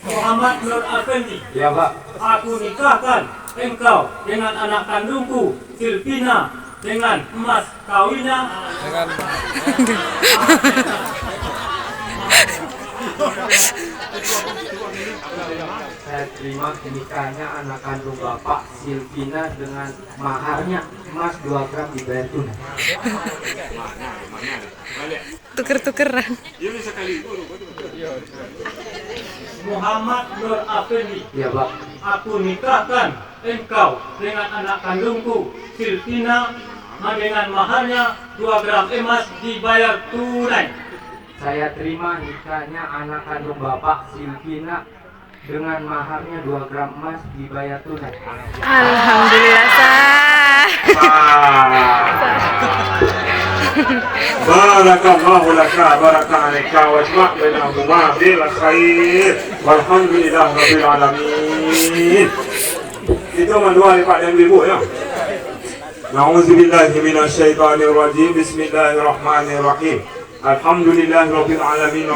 Muhammad Nur Afendi, Ya Pak. aku nikahkan engkau dengan anak kandungku Silvina dengan emas kawinnya Saya terima nikahnya anak kandung Bapak Silvina dengan maharnya emas 2 gram dibayar tunai. Tuker-tukeran. Muhammad Nur Afendi, Ya Pak. aku nikahkan engkau dengan anak kandungku Silvina dengan maharnya 2 gram emas dibayar tunai. Saya terima nikahnya anak kandung Bapak Silvina dengan maharnya 2 gram emas dibayar tunai. Alhamdulillah sah. Barakallahu laka baraka alaika wajma' bainahuma bil khair walhamdulillah rabbil alamin. Kita mendoa Pak dan Ibu ya. Na'udzubillahi minasyaitonir rajim. Bismillahirrahmanirrahim. Alhamdulillah rabbil alamin.